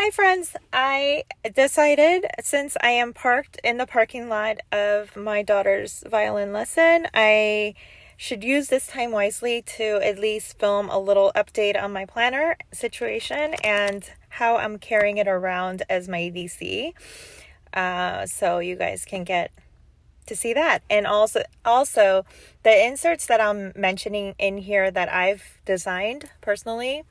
Hi friends, I decided since I am parked in the parking lot of my daughter's violin lesson, I should use this time wisely to at least film a little update on my planner situation and how I'm carrying it around as my EDC. So you guys can get to see that. And also the inserts that I'm mentioning in here that I've designed personally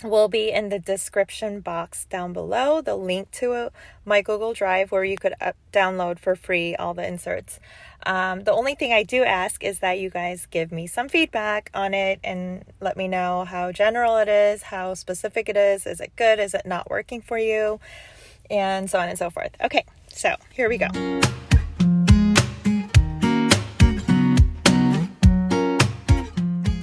will be in the description box down below, the link to my Google Drive where you could download for free all the inserts. The only thing I do ask is that you guys give me some feedback on it and let me know how general it is, how specific it is it good, is it not working for you, and so on and so forth. Okay, so here we go.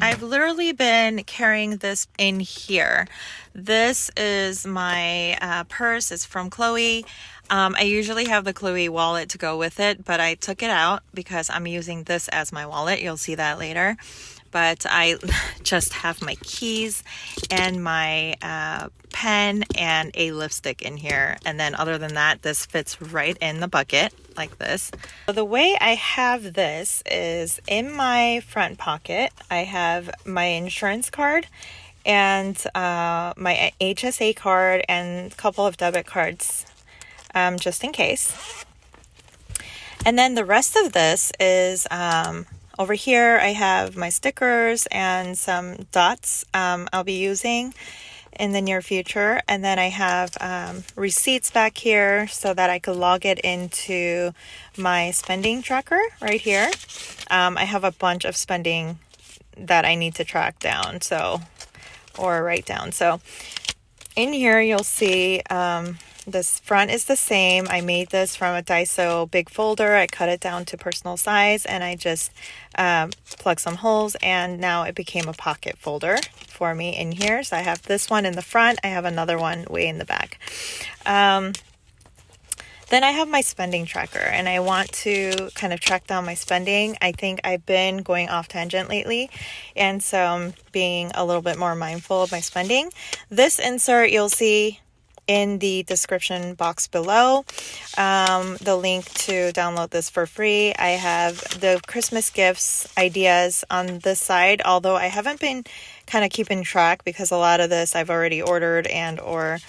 I've literally been carrying this in here. This is my purse. It's from Chloe. I usually have the Chloe wallet to go with it, but I took it out because I'm using this as my wallet. You'll see that later. But I just have my keys and my pen and a lipstick in here. And then other than that, this fits right in the bucket like this. So the way I have this is in my front pocket, I have my insurance card and my HSA card and a couple of debit cards just in case. And then the rest of this is over here. I have my stickers and some dots I'll be using in the near future. And then I have receipts back here so that I could log it into my spending tracker right here. I have a bunch of spending that I need to track down, or write down. So in here you'll see this front is the same. I made this from a Daiso big folder. I cut it down to personal size and I just plugged some holes, and now it became a pocket folder for me in here. So I have this one in the front. I have another one way in the back. Then I have my spending tracker, and I want to kind of track down my spending. I think I've been going off tangent lately, and so I'm being a little bit more mindful of my spending. This insert you'll see in the description box below, the link to download this for free. I have the Christmas gifts ideas on this side, although I haven't been kind of keeping track because a lot of this I've already ordered or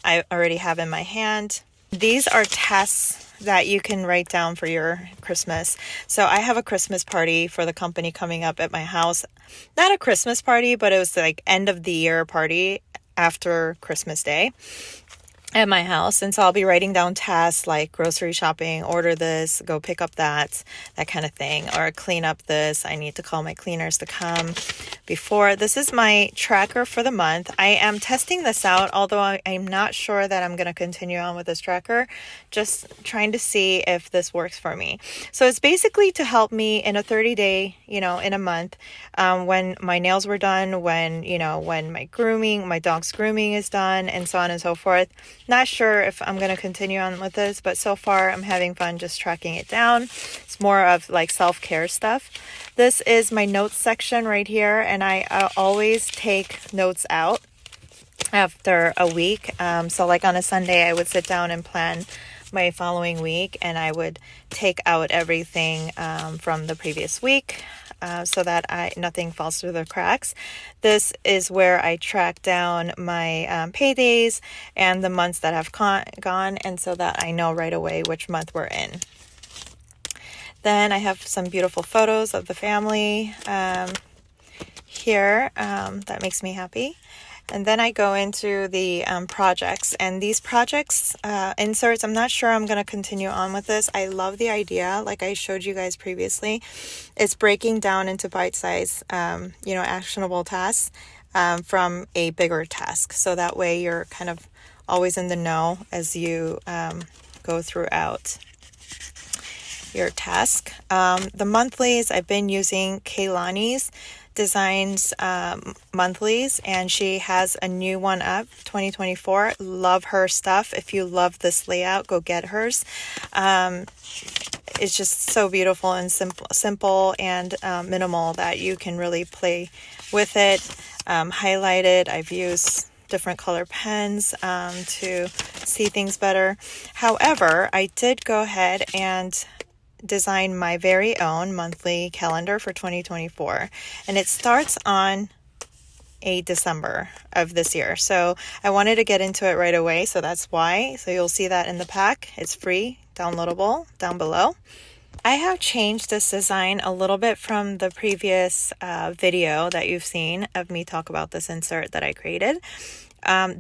I already have in my hand. These are tasks that you can write down for your Christmas. So I have a Christmas party for the company coming up at my house. Not a Christmas party, but it was like end of the year party after Christmas Day at my house. And so I'll be writing down tasks like grocery shopping, order this, go pick up that kind of thing, or clean up this. I need to call my cleaners to come before. This is my tracker for the month. I am testing this out, although I'm not sure that I'm going to continue on with this tracker, just trying to see if this works for me. So it's basically to help me in a 30-day, in a month, when my nails were done, when my dog's grooming is done, and so on and so forth. Not sure if I'm going to continue on with this, but so far I'm having fun just tracking it down. It's more of like self-care stuff. This is my notes section right here, and I always take notes out after a week. So like on a Sunday, I would sit down and plan my following week, and I would take out everything from the previous week so that nothing falls through the cracks. This is where I track down my paydays and the months that have gone, and so that I know right away which month we're in. Then I have some beautiful photos of the family here. That makes me happy. And then I go into the projects, and these projects inserts, I'm not sure I'm going to continue on with this. I love the idea, like I showed you guys previously. It's breaking down into bite-sized, actionable tasks from a bigger task. So that way you're kind of always in the know as you go throughout your task. The monthlies, I've been using Kaylani's Designs monthlies, and she has a new one up, 2024. Love her stuff. If you love this layout, go get hers. It's just so beautiful and simple and minimal that you can really play with it. Highlighted, I've used different color pens to see things better. However, I did go ahead and design my very own monthly calendar for 2024, and it starts on December of this year. So I wanted to get into it right away, so that's why. So you'll see that in the pack. It's free, downloadable down below. I have changed this design a little bit from the previous video that you've seen of me talk about this insert that I created.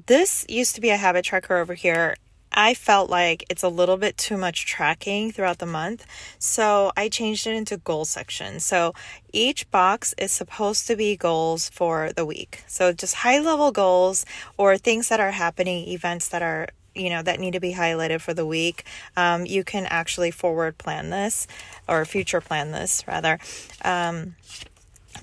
This used to be a habit tracker over here. I felt like it's a little bit too much tracking throughout the month, so I changed it into goal section. So each box is supposed to be goals for the week. So just high level goals or things that are happening, events that are that need to be highlighted for the week. You can actually forward plan this, or future plan this rather,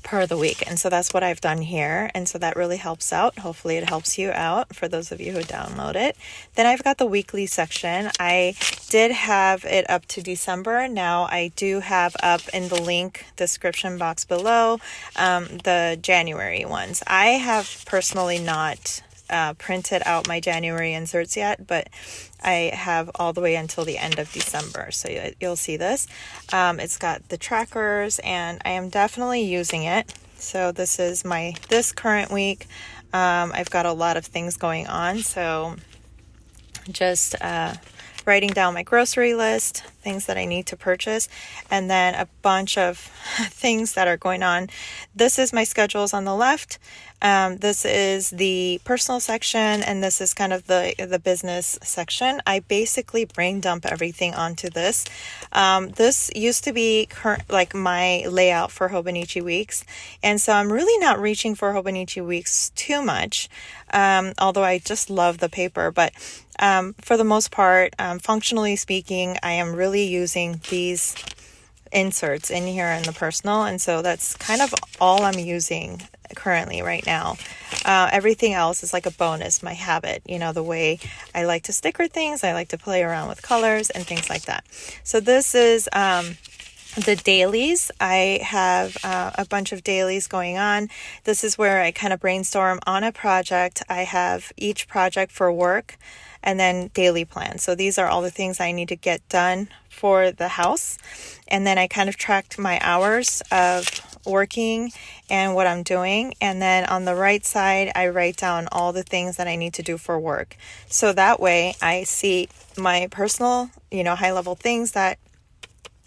per the week. And so that's what I've done here. And so that really helps out. Hopefully it helps you out for those of you who download it. Then I've got the weekly section. I did have it up to December. Now I do have up in the link description box below the January ones. I have personally not printed out my January inserts yet, but I have all the way until the end of December. So you'll see this. It's got the trackers, and I am definitely using it. So this is this current week. I've got a lot of things going on. So just writing down my grocery list, things that I need to purchase, and then a bunch of things that are going on. This is my schedules on the left. This is the personal section, and this is kind of the business section. I basically brain dump everything onto this. This used to be like my layout for Hobonichi Weeks, and so I'm really not reaching for Hobonichi Weeks too much, although I just love the paper. But for the most part, functionally speaking, I am really using these inserts in here in the personal, and so that's kind of all I'm using currently right now. Everything else is like a bonus, my habit, the way I like to sticker things, I like to play around with colors and things like that. So this is the dailies. I have a bunch of dailies going on. This is where I kind of brainstorm on a project. I have each project for work and then daily plan. So these are all the things I need to get done for the house. And then I kind of tracked my hours of working and what I'm doing. And then on the right side, I write down all the things that I need to do for work. So that way I see my personal, high level things that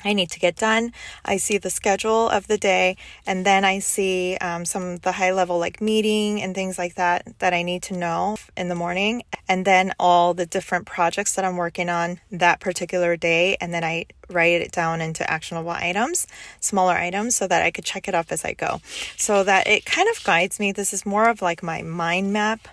I need to get done. I see the schedule of the day, and then I see some of the high level like meeting and things like that I need to know in the morning, and then all the different projects that I'm working on that particular day, and then I write it down into actionable items, smaller items, so that I could check it off as I go, so that it kind of guides me. This is more of like my mind map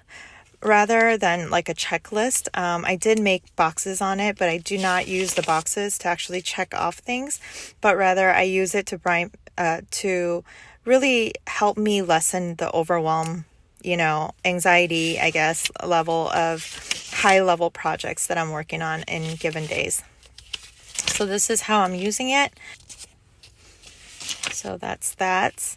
rather than like a checklist. I did make boxes on it, but I do not use the boxes to actually check off things, but rather I use it to really help me lessen the overwhelm, anxiety, I guess, level of high level projects that I'm working on in given days. So this is how I'm using it. So that's that.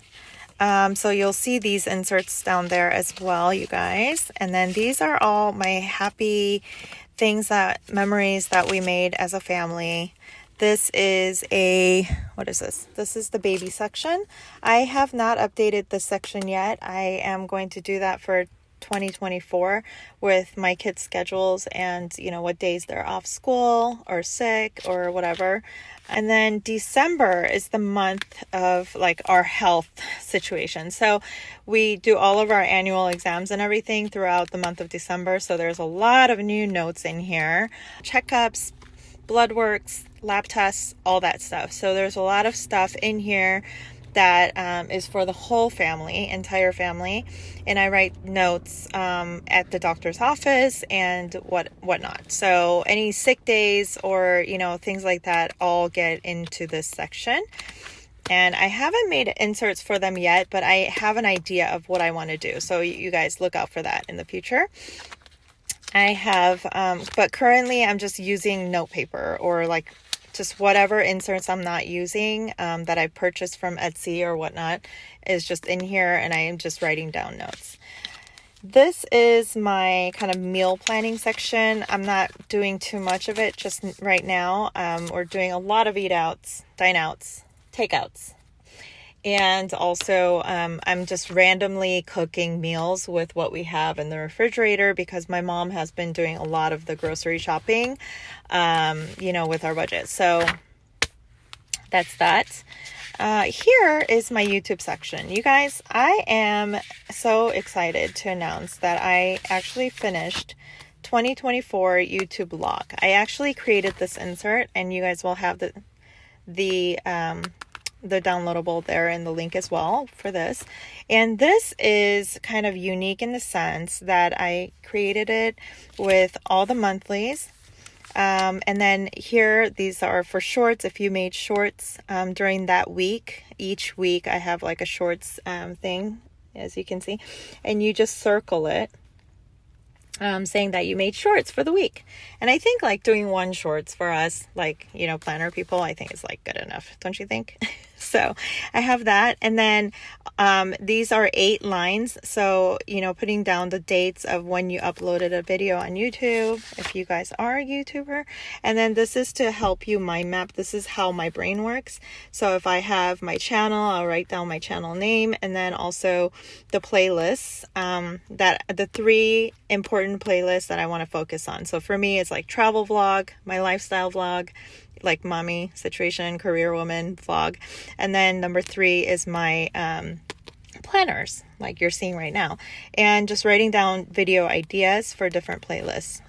So you'll see these inserts down there as well, you guys. And then these are all my happy memories that we made as a family. This is what is this? This is the baby section. I have not updated this section yet. I am going to do that for 2024 with my kids' schedules and, what days they're off school or sick or whatever. And then December is the month of like our health situation. So we do all of our annual exams and everything throughout the month of December. So there's a lot of new notes in here, checkups, blood works, lab tests, all that stuff. So there's a lot of stuff in here that is for the whole family, entire family, and I write notes at the doctor's office and whatnot. So any sick days or things like that all get into this section. And I haven't made inserts for them yet, but I have an idea of what I want to do. So you guys look out for that in the future. I have, but currently I'm just using note paper or like just whatever inserts I'm not using that I purchased from Etsy or whatnot is just in here, and I am just writing down notes. This is my kind of meal planning section. I'm not doing too much of it just right now. We're doing a lot of eat outs, dine outs, takeouts. And also, I'm just randomly cooking meals with what we have in the refrigerator because my mom has been doing a lot of the grocery shopping, with our budget. So that's that. Here is my YouTube section. You guys, I am so excited to announce that I actually finished 2024 YouTube vlog. I actually created this insert, and you guys will have the downloadable there in the link as well for this. And this is kind of unique in the sense that I created it with all the monthlies. And then here, these are for shorts. If you made shorts during that week, each week I have like a shorts thing, as you can see, and you just circle it, saying that you made shorts for the week. And I think like doing one shorts for us, like, planner people, I think is like good enough. Don't you think? So I have that. And then these are 8 lines. So, putting down the dates of when you uploaded a video on YouTube, if you guys are a YouTuber. And then this is to help you mind map. This is how my brain works. So if I have my channel, I'll write down my channel name, and then also the playlists, that the 3 important playlists that I want to focus on. So for me, it's like travel vlog, my lifestyle vlog, like mommy situation, career woman vlog. And then number 3 is my planners, like you're seeing right now, and just writing down video ideas for different playlists.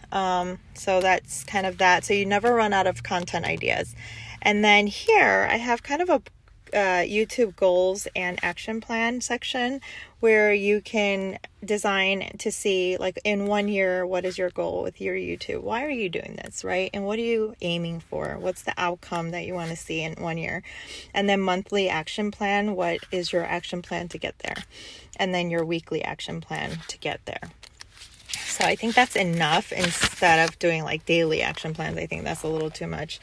So that's kind of that. So you never run out of content ideas. And then here I have kind of a YouTube goals and action plan section where you can design to see, like, in 1 year, what is your goal with your YouTube? Why are you doing this, right? And what are you aiming for? What's the outcome that you want to see in 1 year? And then monthly action plan. What is your action plan to get there? And then your weekly action plan to get there. So I think that's enough instead of doing like daily action plans. I think that's a little too much.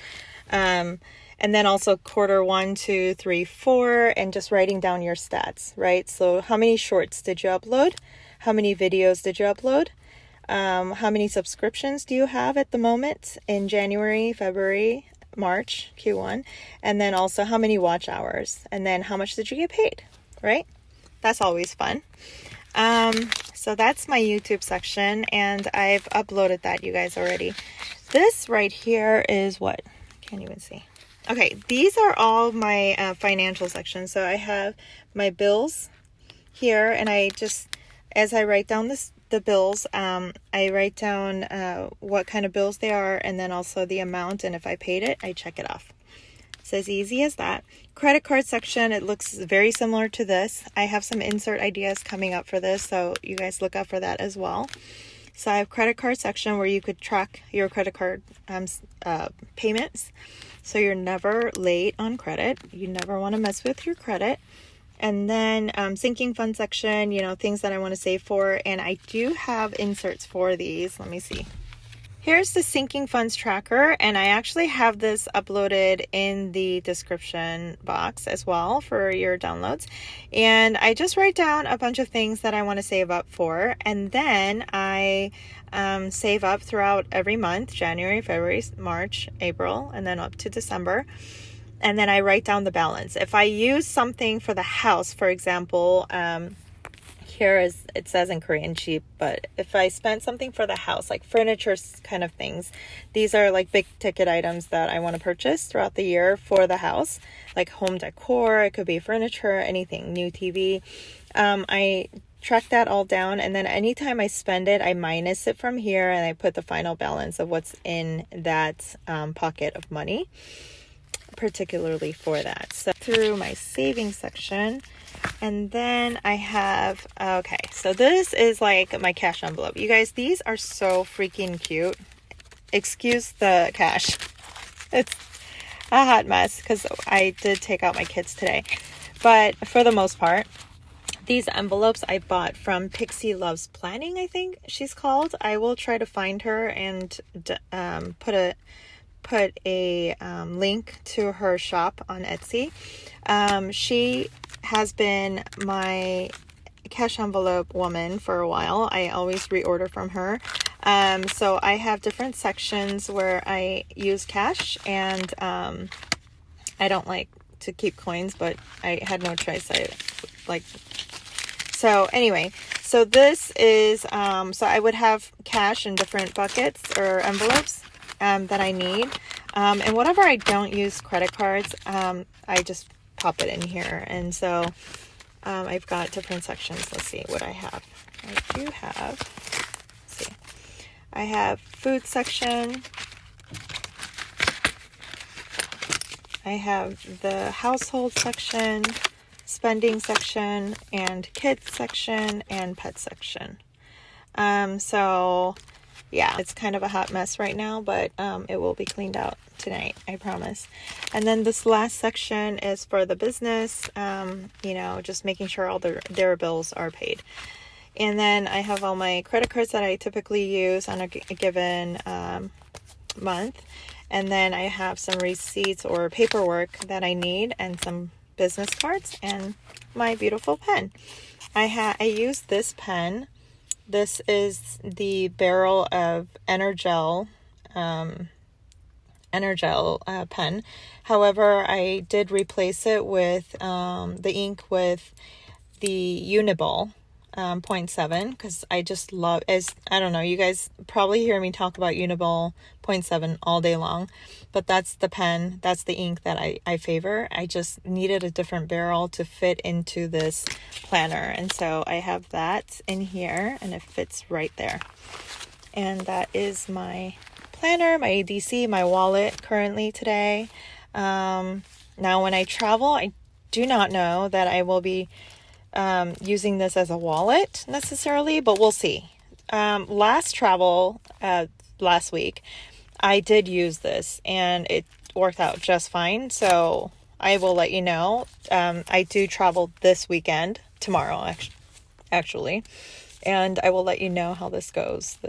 And then also quarter 1, 2, 3, 4, and just writing down your stats, right? So how many shorts did you upload? How many videos did you upload? How many subscriptions do you have at the moment in January, February, March, Q1? And then also how many watch hours? And then how much did you get paid, right? That's always fun. So that's my YouTube section, and I've uploaded that, you guys, already. This right here is what? Can't even see. Okay, these are all my financial sections. So I have my bills here, and I just, as I write down the bills, I write down what kind of bills they are, and then also the amount, and if I paid it, I check it off. It's as easy as that. Credit card section, it looks very similar to this. I have some insert ideas coming up for this, so you guys look out for that as well. So I have credit card section where you could track your credit card payments. So you're never late on credit. You never want to mess with your credit. And then sinking fund section, things that I want to save for. And I do have inserts for these. Let me see. Here's the sinking funds tracker, and I actually have this uploaded in the description box as well for your downloads. And I just write down a bunch of things that I want to save up for, and then I save up throughout every month: January, February, March, April, and then up to December. And then I write down the balance. If I use something for the house, for example, here is, it says in Korean cheap, but if I spent something for the house, like furniture kind of things, these are like big ticket items that I want to purchase throughout the year for the house, like home decor, it could be furniture, anything, new TV. I track that all down, and then anytime I spend it, I minus it from here, and I put the final balance of what's in that pocket of money, particularly for that. So through my savings section. And then I have, okay, so this is like my cash envelope. You guys, these are so freaking cute. Excuse the cash. It's a hot mess because I did take out my kids today. But for the most part, these envelopes I bought from Pixie Loves Planning, I think she's called. I will try to find her and put a link to her shop on Etsy. She has been my cash envelope woman for a while. I always reorder from her. So I have different sections where I use cash, and I don't like to keep coins, but I had no choice. So anyway, so this is, so I would have cash in different buckets or envelopes that I need. And whatever I don't use credit cards, I just pop it in here. And so I've got different sections. Let's see what I have. I do have, let's see, I have food section. I have the household section, spending section, and kids section, and pet section. So yeah, it's kind of a hot mess right now, but it will be cleaned out tonight, I promise. And then this last section is for the business, you know, just making sure all their bills are paid. And then I have all my credit cards that I typically use on a given month. And then I have some receipts or paperwork that I need, and some business cards, and my beautiful pen. I use this pen. This is the barrel of Energel pen. However, I did replace it with the ink with the Uniball 0.7, because I just love, I don't know, you guys probably hear me talk about Uniball 0.7 all day long, but that's the pen, that's the ink that I favor. I just needed a different barrel to fit into this planner, and so I have that in here, and it fits right there. And that is my planner, my ADC, my wallet currently today. Now when I travel, I do not know that I will be using this as a wallet necessarily, but we'll see. Last travel, last week, I did use this, and it worked out just fine. So I will let you know. I do travel this weekend, tomorrow actually, and I will let you know how this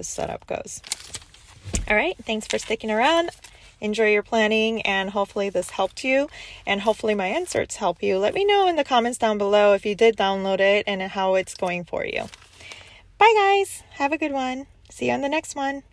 setup goes. All right. Thanks for sticking around. Enjoy your planning, and hopefully this helped you, and hopefully my inserts help you. Let me know in the comments down below if you did download it and how it's going for you. Bye guys. Have a good one. See you on the next one.